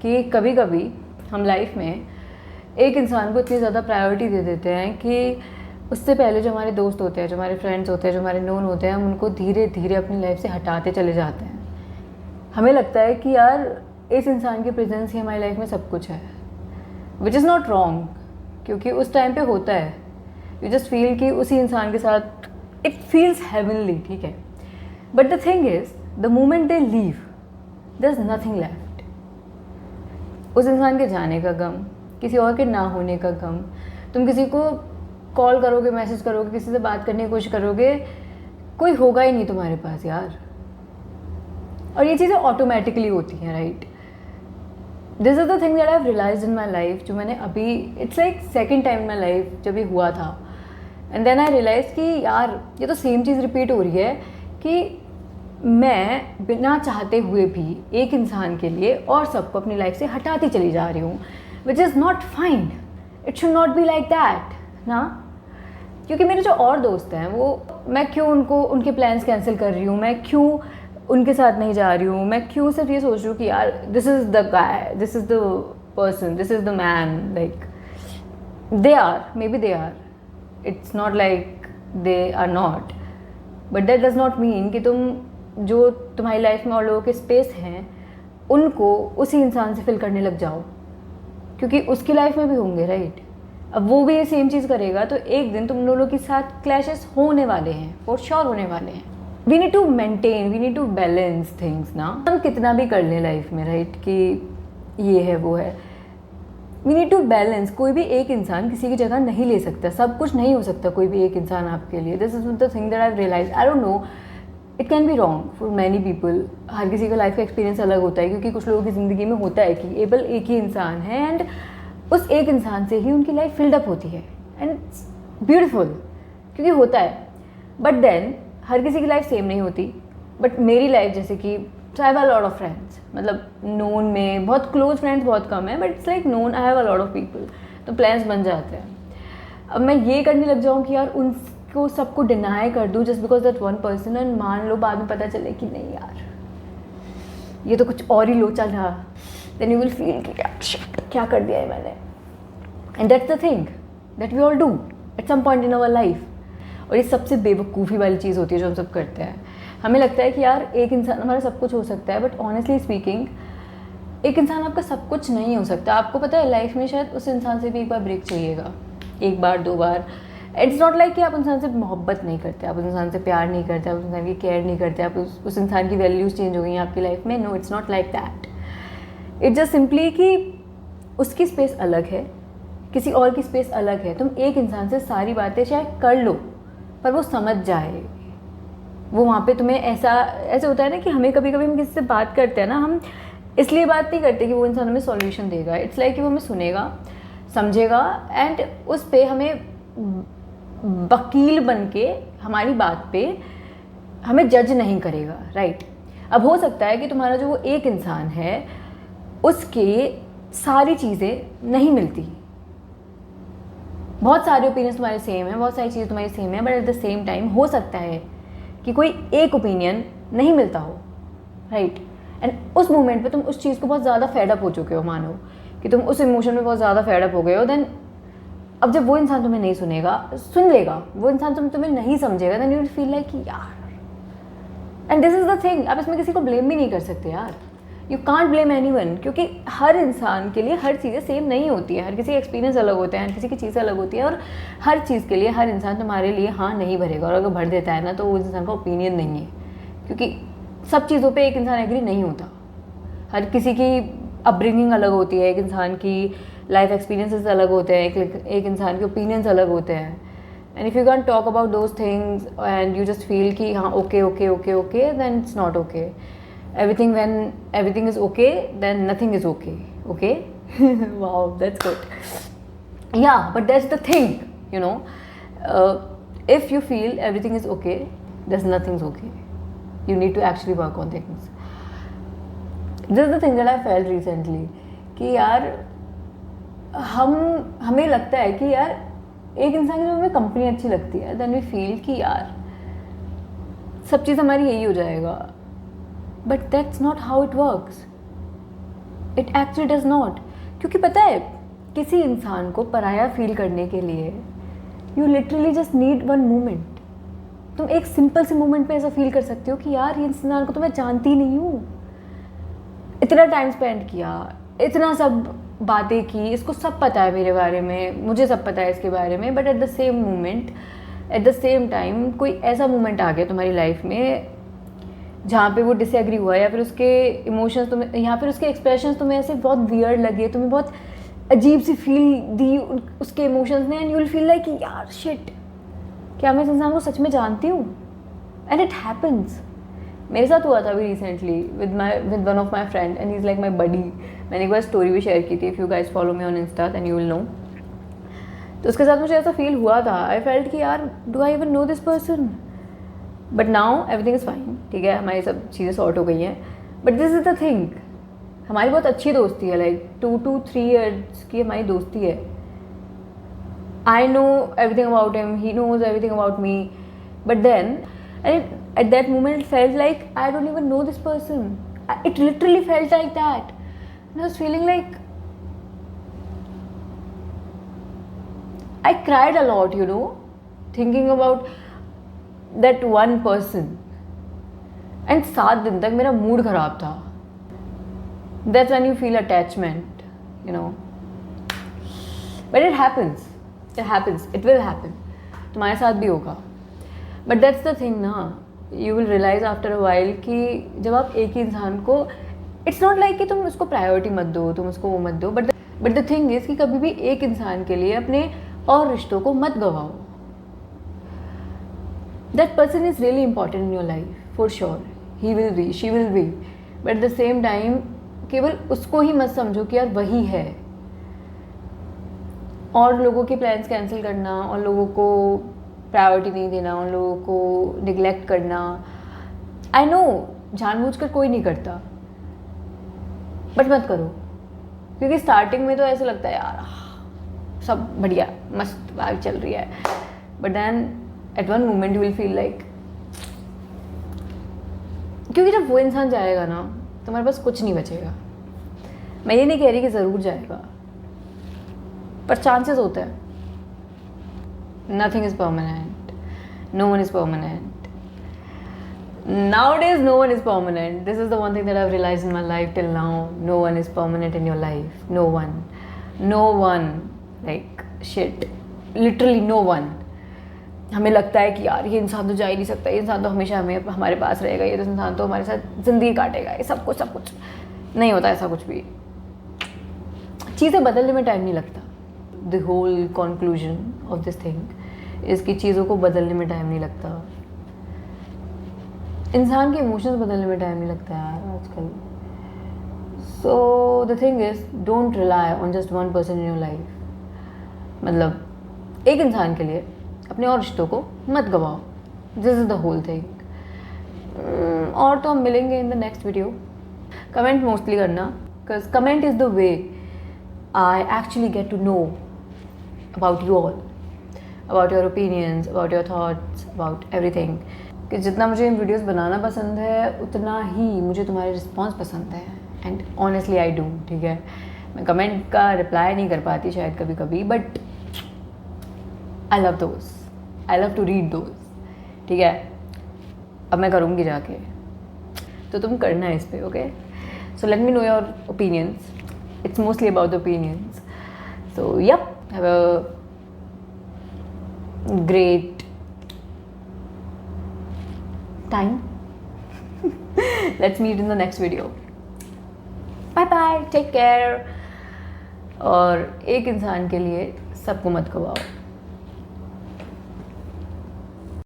कि कभी कभी हम लाइफ में एक इंसान को इतनी ज़्यादा प्रायोरिटी दे देते हैं कि उससे पहले जो हमारे दोस्त होते हैं, जो हमारे फ्रेंड्स होते हैं, जो हमारे नोन होते हैं, हम उनको धीरे धीरे अपनी लाइफ से हटाते चले जाते हैं। हमें लगता है कि यार इस इंसान की प्रेजेंस ही हमारी लाइफ में सब कुछ है, विच इज़ नॉट रॉन्ग, क्योंकि उस टाइम पे होता है। यू जस्ट फील कि उसी इंसान के साथ इट फील्स हेवनली, ठीक है। But the thing is the moment they leave there is nothing left. उस इंसान के जाने का गम, किसी और के ना होने का गम, तुम किसी को कॉल करोगे, मैसेज करोगे, किसी से बात करने की कोशिश करोगे, कोई होगा ही नहीं तुम्हारे पास यार। और ये चीज़ें ऑटोमेटिकली होती हैं, right. This is the thing that I have realised in my life, जो मैंने अभी it's like second time in my life जब ये हुआ था। एंड देन आई रियलाइज कि यार ये तो सेम चीज़ रिपीट हो रही है कि मैं बिना चाहते हुए भी एक इंसान के लिए और सबको अपनी लाइफ से हटाती चली जा रही हूँ, which is not fine. It should not be like that ना। क्योंकि मेरे जो और दोस्त हैं वो, मैं क्यों उनको उनके प्लान्स कैंसिल कर रही हूँ, मैं क्यों उनके साथ नहीं जा रही हूँ, मैं क्यों सिर्फ ये सोच रही हूँ कि यार this is the guy, this is the person, this is the man, like they are, maybe they are, it's not like they are not, but that does not mean कि तुम जो तुम्हारी लाइफ में और लोगों के space हैं उनको उसी इंसान से फिल करने लग जाओ, क्योंकि उसकी लाइफ में भी होंगे, राइट। अब वो भी ये सेम चीज़ करेगा तो एक दिन तुम लोगों के साथ क्लैशेस होने वाले हैं, फॉर श्योर होने वाले हैं। We need to maintain, we need to balance things ना। हम कितना भी कर लें लाइफ में, राइट, कि ये है वो है, वी नीड टू बैलेंस। कोई भी एक इंसान किसी की जगह नहीं ले सकता, सब कुछ नहीं हो सकता कोई भी एक इंसान आपके लिए। This is the thing that I realize. I don't know, it can be wrong for many people. हर किसी का लाइफ का एक्सपीरियंस अलग होता है, क्योंकि कुछ लोगों की ज़िंदगी में होता है कि केवल एक ही इंसान है एंड उस एक इंसान से ही उनकी लाइफ फिल्डअप होती है एंड ब्यूटिफुल, क्योंकि होता है। बट देन हर किसी की लाइफ सेम नहीं होती। बट मेरी लाइफ जैसे कि I have a lot of friends, मतलब नोन में बहुत क्लोज फ्रेंड्स बहुत कम है, but it's like known I have a lot of people, तो प्लान्स बन जाते हैं। अब मैं ये करने लग जाऊँ कि यार उनको सबको डिनाई कर दूँ just because that one person, and मान लो बाद में पता चले कि नहीं यार ये तो कुछ और ही लो चल रहा, देन यू विल फील कि क्या कर दिया है मैंने। And that's the thing that we all do at some point in our life. और ये सबसे बेवकूफ़ी वाली चीज़ होती है जो हम सब करते हैं। हमें लगता है कि यार एक इंसान हमारा सब कुछ हो सकता है, बट ऑनेस्टली स्पीकिंग एक इंसान आपका सब कुछ नहीं हो सकता। आपको पता है लाइफ में शायद उस इंसान से भी एक बार ब्रेक चाहिएगा, एक बार दो बार। इट्स नॉट लाइक कि आप इंसान से मोहब्बत नहीं करते, आप उस इंसान से प्यार नहीं करते, आप उस इंसान की केयर नहीं करते, आप उस इंसान की वैल्यूज़ चेंज हो गई हैं आपकी लाइफ में। No, it's not like that. It's just simply कि उसकी स्पेस अलग है, किसी और की स्पेस अलग है। तुम एक इंसान से सारी बातें शायद कर लो, पर वो समझ जाए, वो वहाँ पे तुम्हें ऐसे होता है ना कि हमें कभी कभी हम किसी से बात करते हैं ना, हम इसलिए बात नहीं करते कि वो इंसान हमें सॉल्यूशन देगा। इट्स लाइक कि वो हमें सुनेगा, समझेगा एंड उस पे हमें वकील बन के हमारी बात पे हमें जज नहीं करेगा, राइट। अब हो सकता है कि तुम्हारा जो वो एक इंसान है उसके सारी चीज़ें नहीं मिलती, बहुत सारे ओपिनियंस तुम्हारे सेम हैं, बहुत सारी चीज़ें तुम्हारी सेम है, but at the same time हो सकता है कि कोई एक ओपिनियन नहीं मिलता हो, राइट। एंड उस मोमेंट पे तुम उस चीज़ को बहुत ज़्यादा फेडअप हो चुके हो, मानो कि तुम उस इमोशन में बहुत ज़्यादा फेडअप हो गए हो। देन अब जब वो इंसान तुम्हें नहीं सुन लेगा, वो इंसान तुम्हें नहीं समझेगा, then you will feel like यार। And this is the thing, आप इसमें किसी को ब्लेम भी नहीं कर सकते यार। यू कांट ब्लेम एनीवन, क्योंकि हर इंसान के लिए हर चीज़ें सेम नहीं होती है, हर किसी का एक्सपीरियंस अलग होता है, हर किसी की चीज़ें अलग होती है, और हर चीज़ के लिए हर इंसान तुम्हारे लिए हाँ नहीं भरेगा। और अगर भर देता है ना तो वो इंसान का ओपिनियन नहीं है, क्योंकि सब चीज़ों पे एक इंसान एग्री नहीं होता। हर किसी की अपब्रिंगिंग अलग होती है, एक इंसान की लाइफ एक्सपीरियंसेस अलग होते हैं, एक इंसान के ओपिनियंस अलग होते हैं। And if you can talk about those things and you just feel कि हाँ okay okay okay okay, then it's not okay. Everything, when everything is okay, then nothing is okay. Okay? Wow, that's good. Yeah, but that's the thing, you know. If you feel everything is okay, there's nothing's okay. You need to actually work on things. This is the thing that I felt recently. कि यार हमें लगता है कि यार एक इंसान की जब हमें कंपनी अच्छी लगती है, then we feel कि यार सब चीज़ हमारी यही हो जाएगा. But that's not how it works. It actually does not. क्योंकि पता है, किसी इंसान को पराया फील करने के लिए you literally just need one moment. तुम एक सिंपल से मोमेंट पे ऐसा फील कर सकते हो कि यार ये इंसान को तो मैं जानती नहीं हूँ, इतना टाइम स्पेंड किया, इतना सब बातें की, इसको सब पता है मेरे बारे में, मुझे सब पता है इसके बारे में, but at the same moment, eight the same time कोई ऐसा मोमेंट आ गया तुम्हारी लाइफ में जहाँ पे वो डिसएग्री हुआ, या फिर उसके इमोशंस तुम्हें, या फिर उसके एक्सप्रेशंस तुम्हें ऐसे बहुत वियर्ड लगे, तुम्हें बहुत अजीब सी फील दी उसके इमोशंस ने, and you will feel like यार शिट, क्या मैं इस इंसान को सच में जानती हूँ? And it happens. मेरे साथ हुआ था अभी recently with one of my friend, and he is like my buddy. मैंने एक बार स्टोरी भी शेयर की थी, if you guys follow me on insta then you will know. तो उसके साथ मुझे ऐसा फील हुआ था, आई फेल्ट कि यार do I even know this person, but now everything is fine, ठीक है, हमारी सब चीज़ें सॉर्ट हो गई हैं। But this is the thing, हमारी बहुत अच्छी दोस्ती है, लाइक 2 to 3 years की हमारी दोस्ती है। I know everything about him, he knows everything about me, but then at that moment it felt like I don't even know this person. It literally felt like that, and I was feeling like I cried a lot, you know, thinking about that one person, and 7 दिन तक मेरा mood ख़राब था। That's when you feel attachment, you know, but it happens, it will happen, तुम्हारे साथ भी होगा। But that's the thing ना, you will realise after a while कि जब आप एक ही इंसान को, इट्स नॉट लाइक कि तुम उसको प्रायोरिटी मत दो, तुम उसको वो मत दो, बट द थिंग इज़ कि कभी भी एक इंसान के लिए अपने और रिश्तों को मत गवाओ। That person is really important in your life for sure, he will be, she will be, but at the same time केवल उसको ही मत समझो कि यार वही है। और लोगों के प्लान्स कैंसिल करना, और लोगों को प्रायोरिटी नहीं देना, उन लोगों को निगलेक्ट करना, आई नो जानबूझकर कोई नहीं करता, बट मत करो। क्योंकि स्टार्टिंग में तो ऐसा लगता है यार सब बढ़िया मस्त वाइब चल रही है, but then at one moment you will feel like, क्योंकि जब वो इंसान जाएगा ना तुम्हारे पास कुछ नहीं बचेगा। मैं ये नहीं कह रही कि ज़रूर जाएगा, पर चांसेस होते हैं। Nothing is permanent. No one is permanent. Nowadays, no one is permanent. This is the one thing that I've realized in my life till now. No one is permanent in your life. No one. No one. Like, shit. Literally no one. हमें लगता है कि यार ये इंसान तो जा ही नहीं सकता, ये इंसान तो हमेशा हमारे पास रहेगा, ये तो इंसान तो हमारे साथ ज़िंदगी काटेगा, ये सब कुछ नहीं होता ऐसा कुछ भी। चीज़ें बदलने में टाइम नहीं लगता। The whole conclusion of this thing is कि चीज़ों को बदलने में टाइम नहीं लगता, इंसान के इमोशंस बदलने में टाइम नहीं लगता यार आजकल। So the thing is, don't rely on just one person in your life। मतलब एक इंसान के लिए अपने और रिश्तों को मत गवाओ। This is the whole thing। और तो हम मिलेंगे in the next video। Comment mostly करना, because comment is the way I actually get to know about you all, about your opinions, about your thoughts, about everything। कि जितना मुझे videos बनाना पसंद है उतना ही मुझे तुम्हारे रिस्पॉन्स पसंद है, एंड ऑनेस्टली आई डू, ठीक है। मैं कमेंट का रिप्लाई नहीं कर पाती शायद कभी कभी, but I love those, I love to read those, ठीक है। अब मैं करूँगी जाके, तो तुम करना है इस पर, okay. So let me know your opinions, it's mostly about the opinions. So yup, have a great time। Let's meet in the next video। Bye bye, take care। और एक इंसान के लिए सबको मत गवाओ।